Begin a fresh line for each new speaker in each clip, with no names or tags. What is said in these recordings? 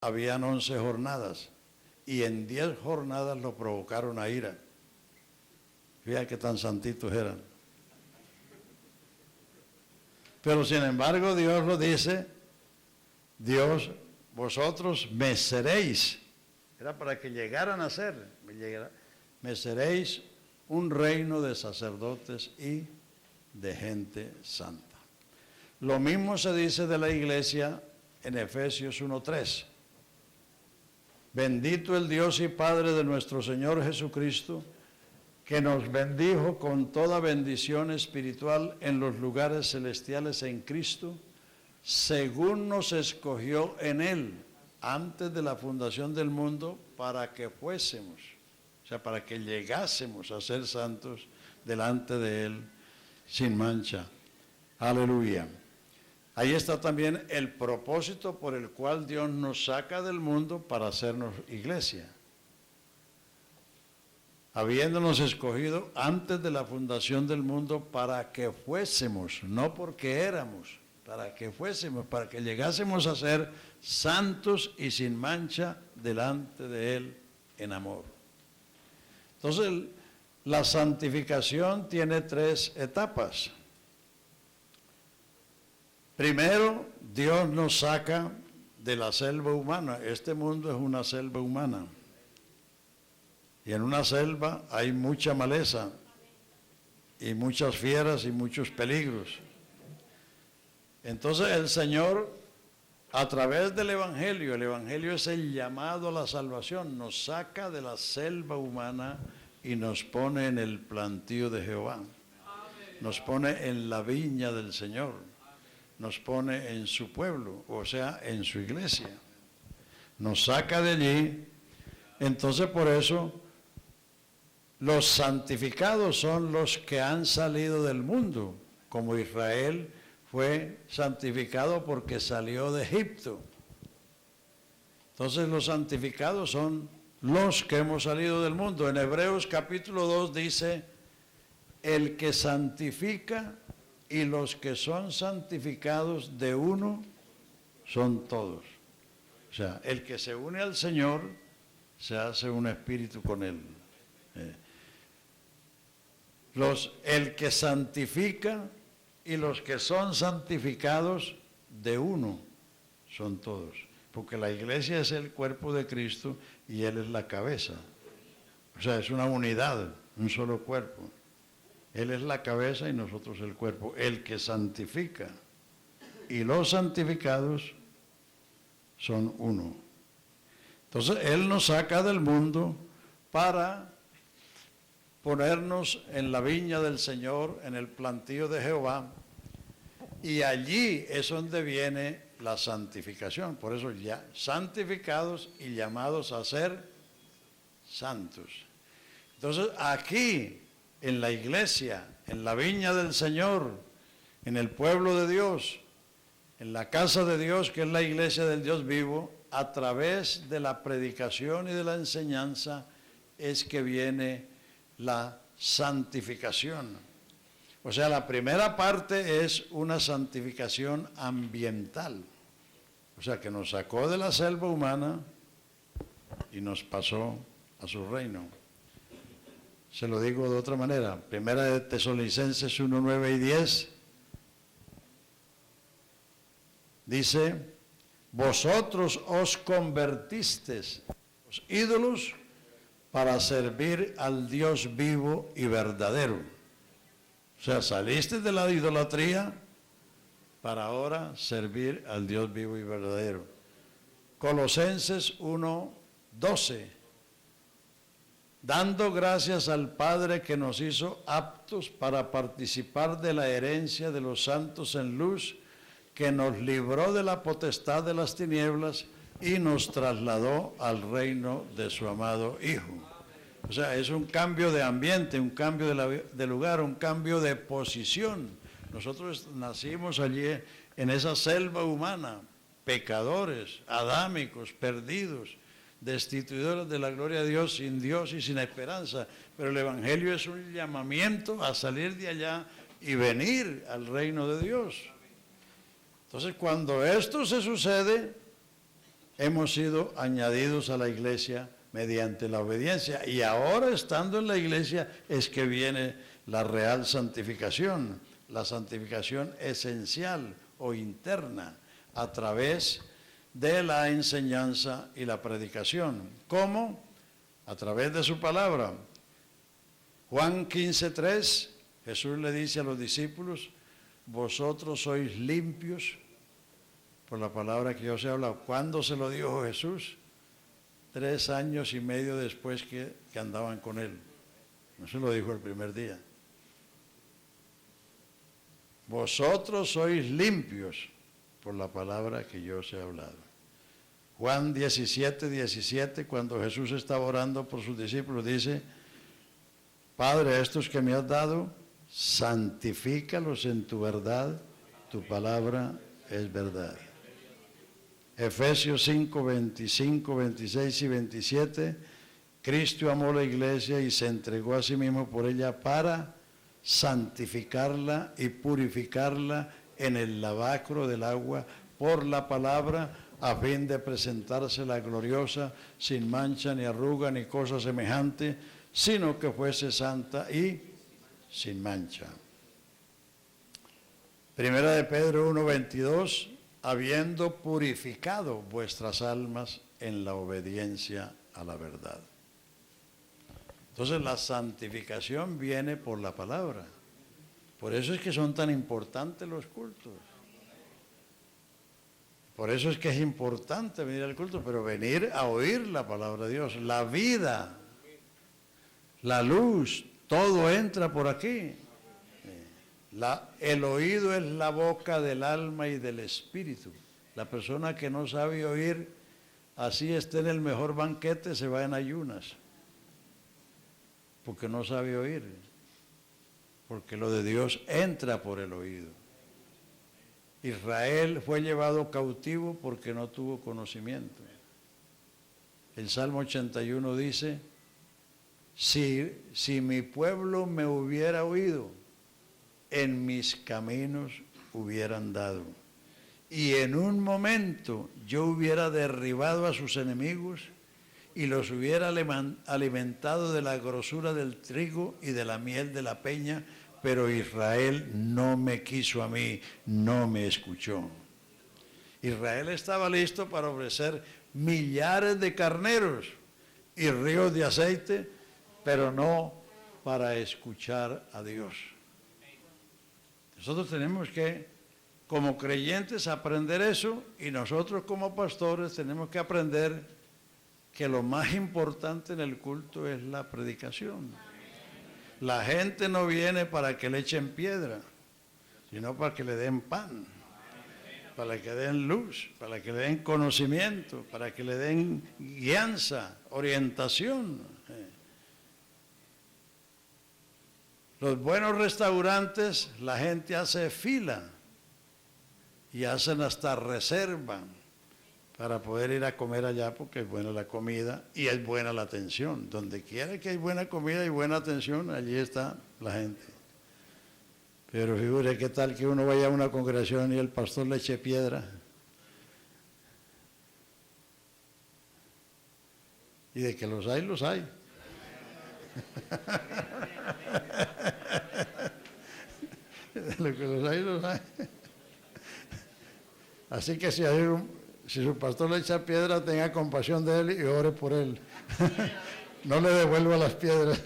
habían 11 jornadas, y en 10 jornadas lo provocaron a ira. Fíjate qué tan santitos eran. Pero sin embargo Dios lo dice, Dios, vosotros me seréis, era para que llegaran a ser, me seréis un reino de sacerdotes y de gente santa. Lo mismo se dice de la iglesia en Efesios 1:3. Bendito el Dios y Padre de nuestro Señor Jesucristo, que nos bendijo con toda bendición espiritual en los lugares celestiales en Cristo, según nos escogió en Él antes de la fundación del mundo, para que fuésemos, o sea, para que llegásemos a ser santos delante de Él sin mancha. Aleluya. Ahí está también el propósito por el cual Dios nos saca del mundo para hacernos iglesia. Habiéndonos escogido antes de la fundación del mundo para que fuésemos, no porque éramos, para que fuésemos, para que llegásemos a ser santos y sin mancha delante de Él en amor. Entonces, la santificación tiene 3 etapas. Primero, Dios nos saca de la selva humana. Este mundo es una selva humana. Y en una selva hay mucha maleza y muchas fieras y muchos peligros. Entonces el Señor, a través del Evangelio, el Evangelio es el llamado a la salvación, nos saca de la selva humana y nos pone en el plantío de Jehová. Nos pone en la viña del Señor. Nos pone en su pueblo, o sea, en su iglesia. Nos saca de allí. Entonces por eso los santificados son los que han salido del mundo, como Israel fue santificado porque salió de Egipto. Entonces los santificados son los que hemos salido del mundo. En Hebreos capítulo 2 dice, el que santifica y los que son santificados de uno son todos. O sea, el que se une al Señor se hace un espíritu con Él. El que santifica y los que son santificados de uno son todos, porque la iglesia es el cuerpo de Cristo y Él es la cabeza, o sea, es una unidad, un solo cuerpo. Él es la cabeza y nosotros el cuerpo. El que santifica y los santificados son uno. Entonces Él nos saca del mundo para ponernos en la viña del Señor, en el plantío de Jehová, y allí es donde viene la santificación. Por eso ya santificados y llamados a ser santos. Entonces aquí, en la iglesia, en la viña del Señor, en el pueblo de Dios, en la casa de Dios, que es la iglesia del Dios vivo, a través de la predicación y de la enseñanza es que viene la santificación. O sea, la primera parte es una santificación ambiental. O sea, que nos sacó de la selva humana y nos pasó a su reino. Se lo digo de otra manera. Primera de Tesalonicenses 1, 9 y 10. Dice, vosotros os convertisteis los ídolos para servir al Dios vivo y verdadero. O sea, saliste de la idolatría para ahora servir al Dios vivo y verdadero. Colosenses 1, 12. Dando gracias al Padre que nos hizo aptos para participar de la herencia de los santos en luz, que nos libró de la potestad de las tinieblas y nos trasladó al reino de su amado Hijo. O sea, es un cambio de ambiente, un cambio de lugar, un cambio de posición. Nosotros nacimos allí en esa selva humana, pecadores, adámicos, perdidos, destituidores de la gloria de Dios y sin esperanza. Pero el Evangelio es un llamamiento a salir de allá y venir al reino de Dios. Entonces, cuando esto se sucede, hemos sido añadidos a la iglesia mediante la obediencia. Y ahora, estando en la iglesia, es que viene la real santificación, la santificación esencial o interna, a través de la enseñanza y la predicación. ¿Cómo? A través de su palabra. Juan 15:3, Jesús le dice a los discípulos: vosotros sois limpios por la palabra que yo os he hablado. ¿Cuándo se lo dijo Jesús? 3 años y medio después que andaban con él. No se lo dijo el primer día. Vosotros sois limpios por la palabra que yo os he hablado. Juan 17:17, cuando Jesús estaba orando por sus discípulos, dice: Padre, estos que me has dado, santifícalos en tu verdad, tu palabra es verdad. Efesios 5:25, 26 y 27, Cristo amó la iglesia y se entregó a sí mismo por ella para santificarla y purificarla en el lavacro del agua por la palabra, a fin de presentársela gloriosa, sin mancha ni arruga ni cosa semejante, sino que fuese santa y sin mancha. Primera de Pedro 1:22, habiendo purificado vuestras almas en la obediencia a la verdad. Entonces la santificación viene por la palabra. Por eso es que son tan importantes los cultos. Por eso es que es importante venir al culto, pero venir a oír la palabra de Dios. La vida, la luz, todo entra por aquí. El oído es la boca del alma y del espíritu. La persona que no sabe oír, así esté en el mejor banquete, se va en ayunas, porque no sabe oír, porque lo de Dios entra por el oído. Israel fue llevado cautivo porque no tuvo conocimiento. El Salmo 81 dice: si mi pueblo me hubiera oído, en mis caminos hubiera andado, y en un momento yo hubiera derribado a sus enemigos y los hubiera alimentado de la grosura del trigo y de la miel de la peña, pero Israel no me quiso a mí, no me escuchó. Israel estaba listo para ofrecer millares de carneros y ríos de aceite, pero no para escuchar a Dios. Nosotros tenemos que, como creyentes, aprender eso, y nosotros como pastores tenemos que aprender que lo más importante en el culto es la predicación. La gente no viene para que le echen piedra, sino para que le den pan, para que le den luz, para que le den conocimiento, para que le den guianza, orientación. Los buenos restaurantes, la gente hace fila y hacen hasta reserva para poder ir a comer allá, porque es buena la comida y es buena la atención. Donde quiera que hay buena comida y buena atención, allí está la gente. Pero figure, ¿qué tal que uno vaya a una congregación y el pastor le eche piedra? Y de que los hay, los hay. De lo que los hay, los hay. Así que si su pastor le echa piedra, tenga compasión de él y ore por él. No le devuelva las piedras.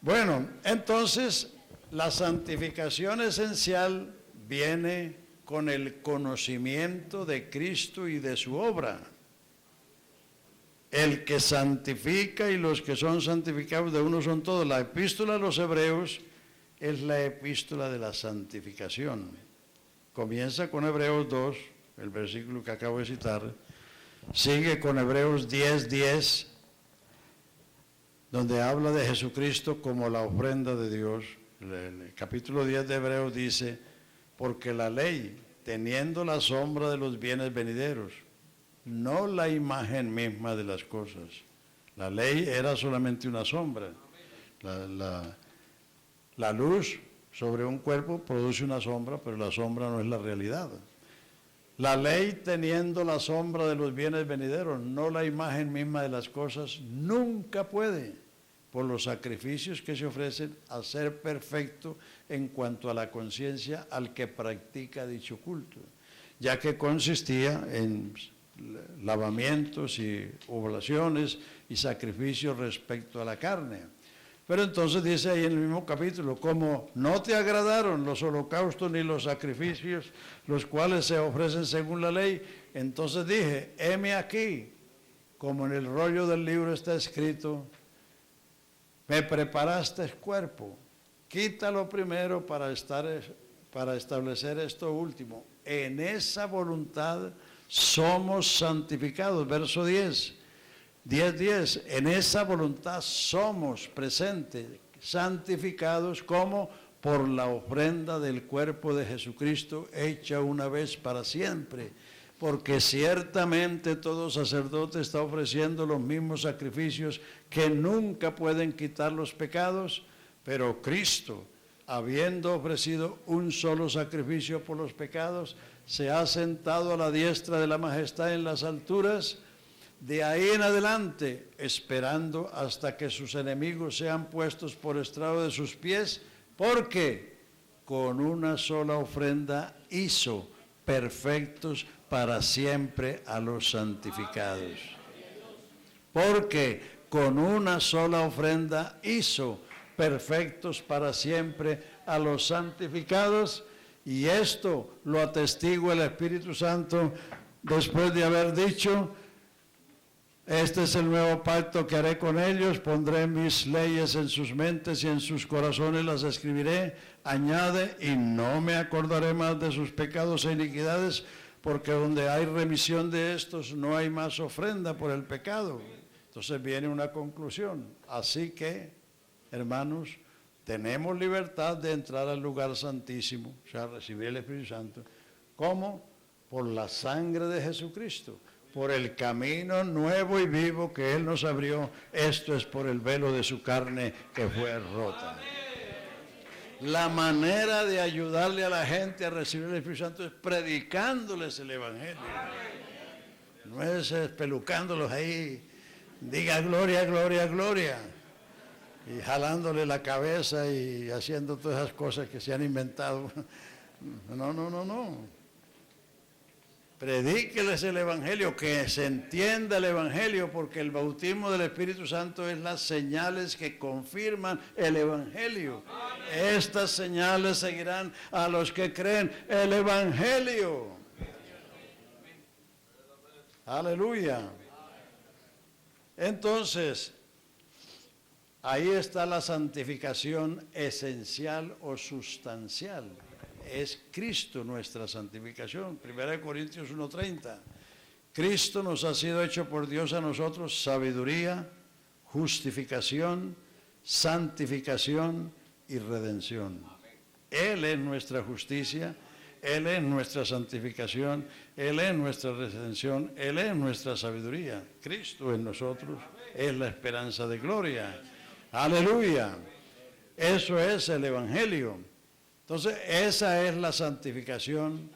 Bueno, entonces la santificación esencial viene con el conocimiento de Cristo y de su obra. El que santifica y los que son santificados de uno son todos. La epístola a los Hebreos es la epístola de la santificación. Comienza con Hebreos 2, el versículo que acabo de citar. Sigue con Hebreos 10:10, donde habla de Jesucristo como la ofrenda de Dios. El capítulo 10 de Hebreos dice: porque la ley, teniendo la sombra de los bienes venideros, no la imagen misma de las cosas. La ley era solamente una sombra. La luz sobre un cuerpo produce una sombra, pero la sombra no es la realidad. La ley, teniendo la sombra de los bienes venideros, no la imagen misma de las cosas, nunca puede, por los sacrificios que se ofrecen, hacer perfecto en cuanto a la conciencia al que practica dicho culto, ya que consistía en lavamientos y oblaciones y sacrificios respecto a la carne. Pero entonces dice ahí en el mismo capítulo, como no te agradaron los holocaustos ni los sacrificios, los cuales se ofrecen según la ley, entonces dije, heme aquí, como en el rollo del libro está escrito, me preparaste cuerpo, quítalo primero para establecer esto último. En esa voluntad somos santificados, verso 10. 10:10, en esa voluntad somos presentes, santificados como por la ofrenda del cuerpo de Jesucristo hecha una vez para siempre, porque ciertamente todo sacerdote está ofreciendo los mismos sacrificios que nunca pueden quitar los pecados, pero Cristo, habiendo ofrecido un solo sacrificio por los pecados, se ha sentado a la diestra de la majestad en las alturas. De ahí en adelante, esperando hasta que sus enemigos sean puestos por estrado de sus pies, porque con una sola ofrenda hizo perfectos para siempre a los santificados. Porque con una sola ofrenda hizo perfectos para siempre a los santificados, y esto lo atestigua el Espíritu Santo después de haber dicho, este es el nuevo pacto que haré con ellos, pondré mis leyes en sus mentes y en sus corazones las escribiré. Añade, y no me acordaré más de sus pecados e iniquidades, porque donde hay remisión de estos no hay más ofrenda por el pecado. Entonces viene una conclusión. Así que, hermanos, tenemos libertad de entrar al lugar santísimo, o sea, recibir el Espíritu Santo. ¿Cómo? Por la sangre de Jesucristo. Por el camino nuevo y vivo que Él nos abrió, esto es por el velo de su carne que fue rota. La manera de ayudarle a la gente a recibir el Espíritu Santo es predicándoles el Evangelio. No es espelucándolos ahí, diga gloria, gloria, gloria, y jalándole la cabeza y haciendo todas esas cosas que se han inventado. No. Predíqueles el Evangelio, que se entienda el Evangelio, porque el bautismo del Espíritu Santo es las señales que confirman el Evangelio. Estas señales seguirán a los que creen el Evangelio. Aleluya. Entonces, ahí está la santificación esencial o sustancial. Es Cristo nuestra santificación. 1 Corintios 1:30. Cristo nos ha sido hecho por Dios a nosotros sabiduría, justificación, santificación y redención. Él es nuestra justicia, Él es nuestra santificación, Él es nuestra redención, Él es nuestra sabiduría. Cristo en nosotros es la esperanza de gloria. Aleluya. Eso es el Evangelio. Entonces, esa es la santificación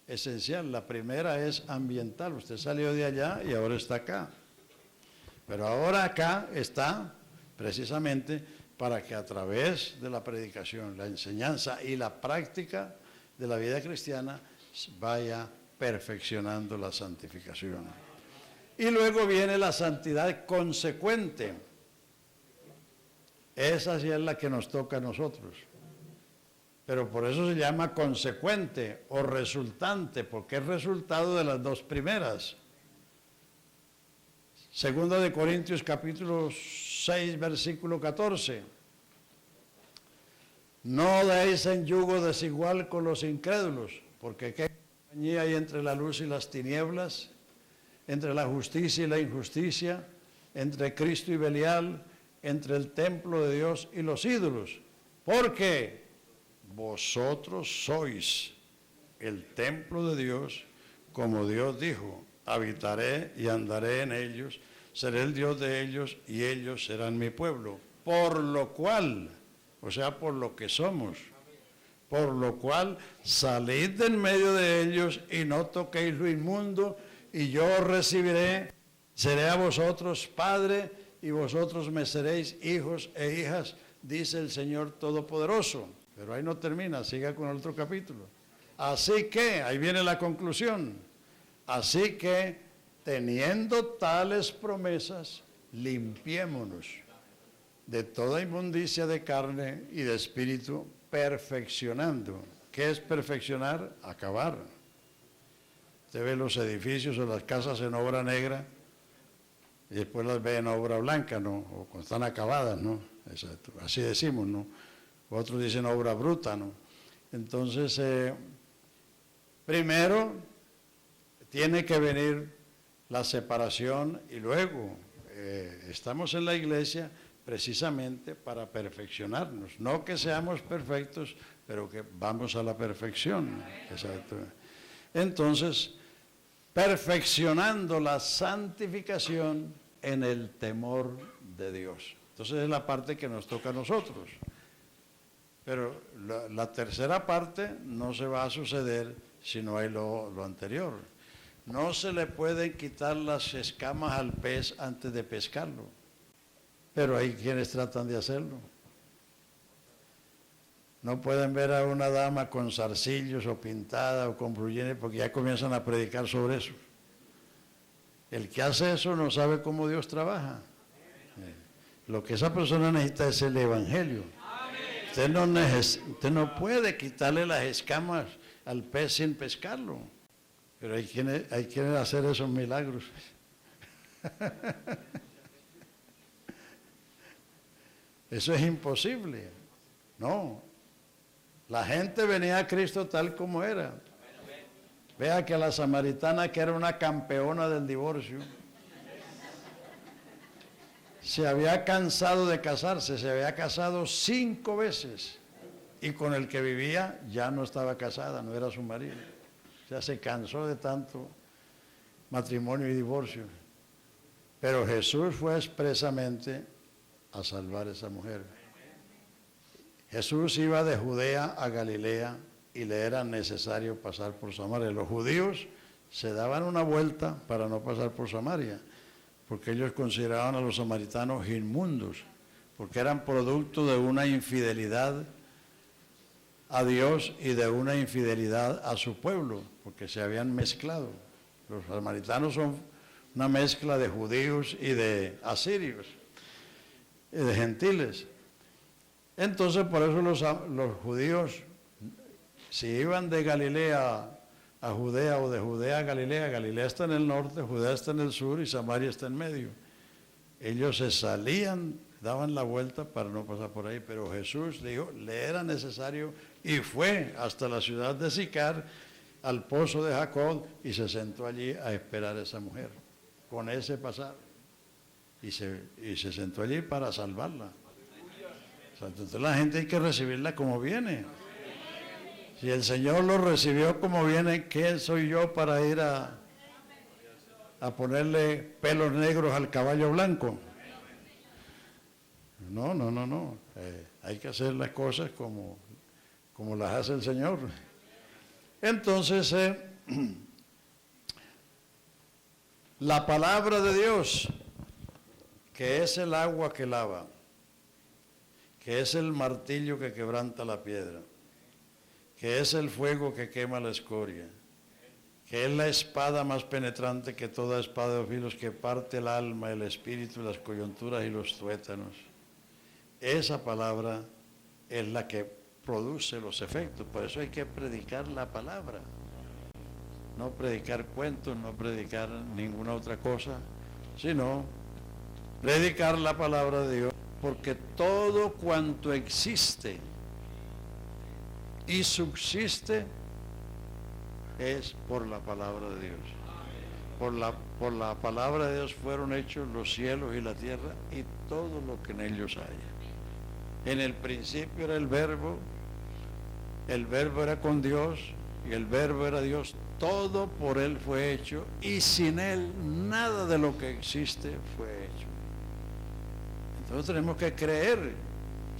esencial. La primera es ambiental. Usted salió de allá y ahora está acá. Pero ahora acá está precisamente para que a través de la predicación, la enseñanza y la práctica de la vida cristiana vaya perfeccionando la santificación. Y luego viene la santidad consecuente. Esa sí es la que nos toca a nosotros. Pero por eso se llama consecuente o resultante, porque es resultado de las dos primeras. Segunda de Corintios capítulo 6, versículo 14. No deis en yugo desigual con los incrédulos, porque ¿qué compañía hay entre la luz y las tinieblas? Entre la justicia y la injusticia, entre Cristo y Belial, entre el templo de Dios y los ídolos. ¿Por qué? Vosotros sois el templo de Dios, como Dios dijo, habitaré y andaré en ellos, seré el Dios de ellos y ellos serán mi pueblo. Por lo cual, o sea, por lo que somos, Por lo cual, salid del medio de ellos y no toquéis lo inmundo, y yo os recibiré, seré a vosotros padre, y vosotros me seréis hijos e hijas, dice el Señor Todopoderoso. Pero ahí no termina, siga con el otro capítulo. Así que, ahí viene la conclusión, así que, teniendo tales promesas, limpiémonos de toda inmundicia de carne y de espíritu, perfeccionando. ¿Qué es perfeccionar? Acabar. Usted ve los edificios o las casas en obra negra y después las ve en obra blanca, ¿no? O cuando están acabadas, ¿no? Exacto. Así decimos, ¿no? Otros dicen obra bruta, ¿no? Entonces, primero tiene que venir la separación y luego estamos en la iglesia precisamente para perfeccionarnos, no que seamos perfectos, pero que vamos a la perfección. Exacto. Entonces, perfeccionando la santificación en el temor de Dios. Entonces es la parte que nos toca a nosotros. Pero la tercera parte no se va a suceder si no hay lo anterior. No se le pueden quitar las escamas al pez antes de pescarlo. Pero hay quienes tratan de hacerlo. No pueden ver a una dama con zarcillos o pintada o con brullenes porque ya comienzan a predicar sobre eso. El que hace eso no sabe cómo Dios trabaja. Lo que esa persona necesita es el Evangelio. Usted no puede quitarle las escamas al pez sin pescarlo. Pero hay quienes hacer esos milagros. Eso es imposible. No. La gente venía a Cristo tal como era. Vea que la samaritana, que era una campeona del divorcio, se había cansado de casarse, se había casado 5 veces y con el que vivía ya no estaba casada, no era su marido. O sea, se cansó de tanto matrimonio y divorcio. Pero Jesús fue expresamente a salvar a esa mujer. Jesús iba de Judea a Galilea y le era necesario pasar por Samaria. Los judíos se daban una vuelta para no pasar por Samaria, porque ellos consideraban a los samaritanos inmundos, porque eran producto de una infidelidad a Dios y de una infidelidad a su pueblo, porque se habían mezclado. Los samaritanos son una mezcla de judíos y de asirios, y de gentiles. Entonces, por eso los judíos, si iban de Galilea a Judea o de Judea a Galilea, Galilea está en el norte, Judea está en el sur y Samaria está en medio. Ellos se salían, daban la vuelta para no pasar por ahí, pero Jesús dijo, le era necesario y fue hasta la ciudad de Sicar, al pozo de Jacob, y se sentó allí a esperar a esa mujer, con ese pasar. Y se sentó allí para salvarla. Entonces la gente hay que recibirla como viene. Si el Señor lo recibió como viene, ¿qué soy yo para ir a ponerle pelos negros al caballo blanco? No. Hay que hacer las cosas como las hace el Señor. Entonces, la palabra de Dios, que es el agua que lava, que es el martillo que quebranta la piedra, que es el fuego que quema la escoria, que es la espada más penetrante que toda espada de dos filos, que parte el alma, el espíritu, las coyunturas y los tuétanos. Esa palabra es la que produce los efectos. Por eso hay que predicar la palabra. No predicar cuentos, no predicar ninguna otra cosa, sino predicar la palabra de Dios, porque todo cuanto existe y subsiste es por la palabra de Dios. Por la palabra de Dios fueron hechos los cielos y la tierra y todo lo que en ellos hay. En el principio era el verbo era con Dios y el verbo era Dios. Todo por Él fue hecho y sin Él nada de lo que existe fue hecho. Entonces tenemos que creer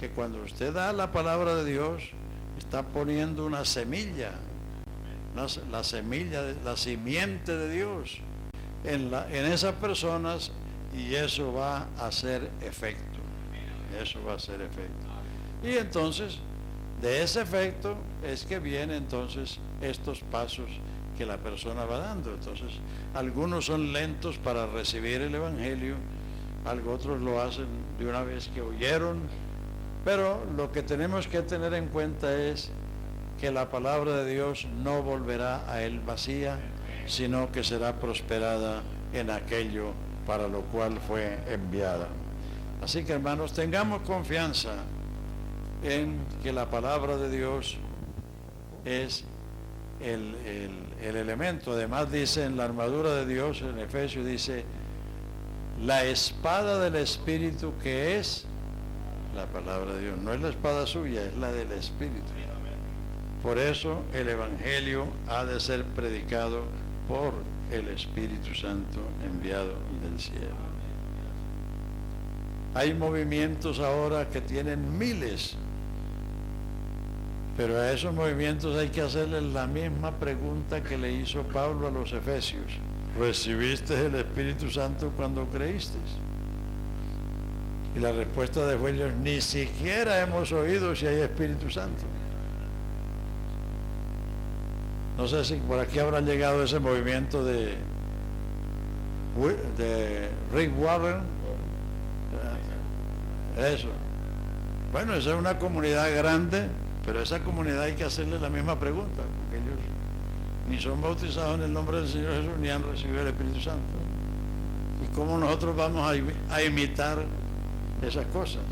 que cuando usted da la palabra de Dios está poniendo una semilla, la semilla, la simiente de Dios en esas personas, y eso va a hacer efecto. Eso va a hacer efecto. Y entonces, de ese efecto es que vienen entonces estos pasos que la persona va dando. Entonces, algunos son lentos para recibir el Evangelio, otros lo hacen de una vez que oyeron, pero lo que tenemos que tener en cuenta es que la palabra de Dios no volverá a él vacía, sino que será prosperada en aquello para lo cual fue enviada. Así que, hermanos, tengamos confianza en que la palabra de Dios es el elemento. Además dice en la armadura de Dios, en Efesios dice, la espada del Espíritu, que es la palabra de Dios. No es la espada suya, es la del Espíritu. Por eso el Evangelio ha de ser predicado por el Espíritu Santo enviado del cielo. Hay movimientos ahora que tienen miles, pero a esos movimientos hay que hacerles la misma pregunta que le hizo Pablo a los Efesios. ¿Recibiste el Espíritu Santo cuando creíste? Y la respuesta de ellos, ni siquiera hemos oído si hay Espíritu Santo. No sé si por aquí habrá llegado ese movimiento de Rick Warren. Eso. Bueno, esa es una comunidad grande, pero a esa comunidad hay que hacerle la misma pregunta, porque ellos ni son bautizados en el nombre del Señor Jesús, ni han recibido el Espíritu Santo. ¿Y cómo nosotros vamos a imitar esas cosas?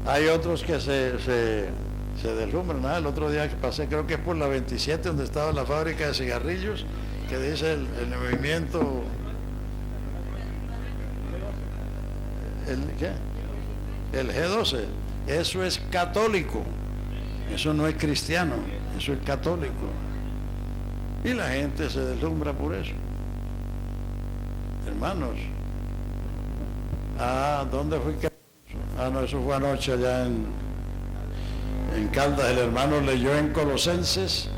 Hay otros que se deslumbran. El otro día que pasé, creo que es por la 27, donde estaba la fábrica de cigarrillos, que dice el movimiento, el G12, eso es católico, eso no es cristiano, eso es católico. Y la gente se deslumbra por eso. Hermanos, ¿dónde fui que? No, eso fue anoche allá en Caldas. El hermano leyó en Colosenses